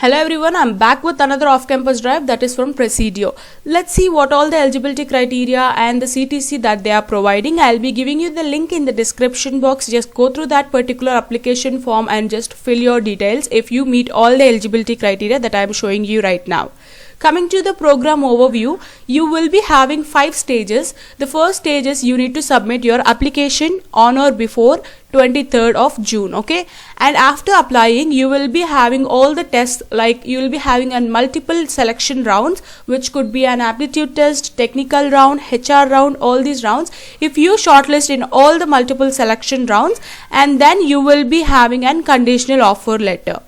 Hello everyone, I'm back with another off-campus drive that is from Presidio. Let's see what all the eligibility criteria and the CTC that they are providing. I'll be giving you the link in the description box. Just go through that particular application form and just fill your details if you meet all the eligibility criteria that I'm showing you right now. Coming to the program overview, you will be having 5 stages. The first stage is you need to submit your application on or before 23rd of June, okay? And after applying, you will be having all the tests, like you will be having a multiple selection rounds, which could be an aptitude test, technical round, HR round, all these rounds. If you shortlist in all the multiple selection rounds, and then you will be having an conditional offer letter.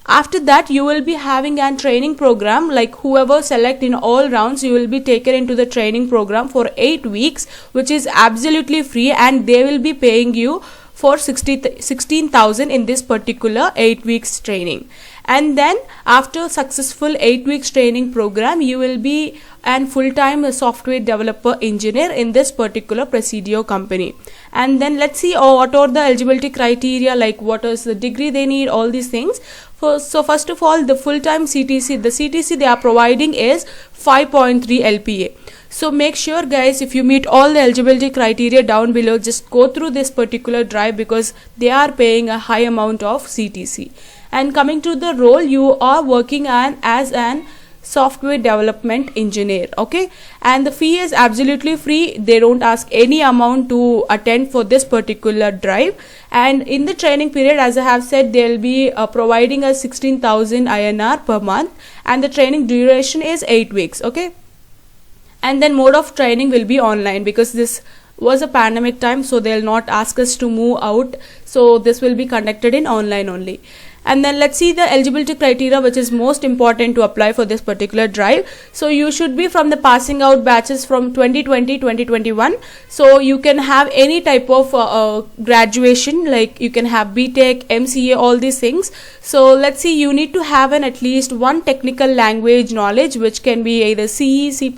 After that, you will be having a training program, like whoever select in all rounds, you will be taken into the training program for 8 weeks, which is absolutely free, and they will be paying you for 16,000 in this particular 8 weeks training. And then after successful 8 weeks training program, you will be an full-time software developer engineer in this particular Presidio company. And then let's see what are the eligibility criteria, like what is the degree they need, all these things. So first of all, the full-time CTC, the CTC they are providing is 5.3 LPA. So make sure guys, if you meet all the eligibility criteria down below, just go through this particular drive because they are paying a high amount of CTC. And coming to the role, you are working as an software development engineer, okay? And the fee is absolutely free. They don't ask any amount to attend for this particular drive. And in the training period, as I have said, they'll be providing us 16,000 INR per month, and the training duration is 8 weeks, okay? And then mode of training will be online because this was a pandemic time, so they'll not ask us to move out, so this will be conducted in online only. And then let's see the eligibility criteria, which is most important to apply for this particular drive. So you should be from the passing out batches from 2020-2021. So you can have any type of graduation, like you can have BTech, MCA, all these things. So let's see, you need to have at least one technical language knowledge, which can be either C, C++,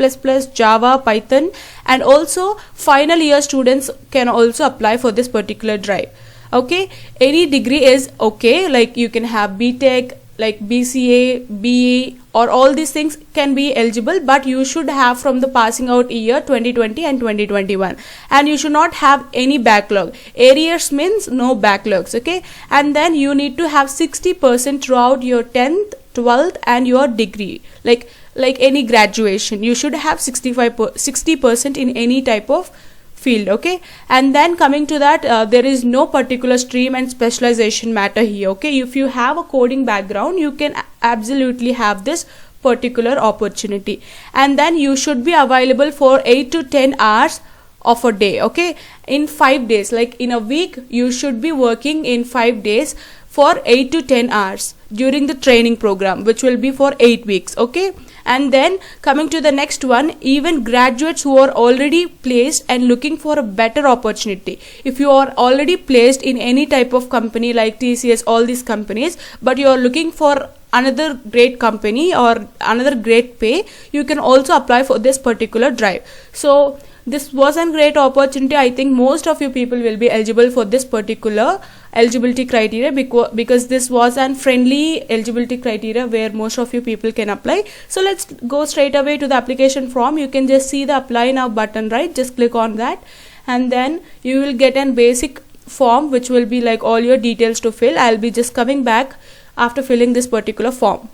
Java, Python, and also final year students can also apply for this particular drive. Okay, any degree is okay, like you can have BTech, like BCA, BE, or all these things can be eligible, but you should have from the passing out year 2020 and 2021, and you should not have any backlog. Arrears means no backlogs, okay? And then you need to have 60% throughout your 10th, 12th and your degree, like any graduation you should have 60% in any type of field, okay? And then coming to that, there is no particular stream and specialization matter here, okay? If you have a coding background, you can absolutely have this particular opportunity. And then you should be available for 8 to 10 hours of a day, okay? In 5 days, like in a week, you should be working in 5 days for 8 to 10 hours during the training program, which will be for 8 weeks, okay? And then coming to the next one, even graduates who are already placed and looking for a better opportunity. If you are already placed in any type of company like TCS, all these companies, but you are looking for another great company or another great pay, you can also apply for this particular drive. So this was a great opportunity. I think most of you people will be eligible for this particular eligibility criteria because this was a friendly eligibility criteria where most of you people can apply. So let's go straight away to the application form. You can just see the apply now button, right? Just click on that, and then you will get a basic form which will be like all your details to fill. I'll be just coming back after filling this particular form.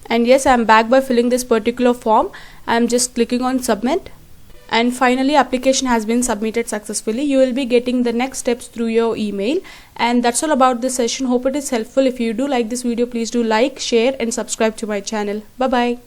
And yes, I'm back by filling this particular form. I'm just clicking on submit. And finally, application has been submitted successfully. You will be getting the next steps through your email. And that's all about this session. Hope it is helpful. If you do like this video, please do like, share and subscribe to my channel. Bye bye.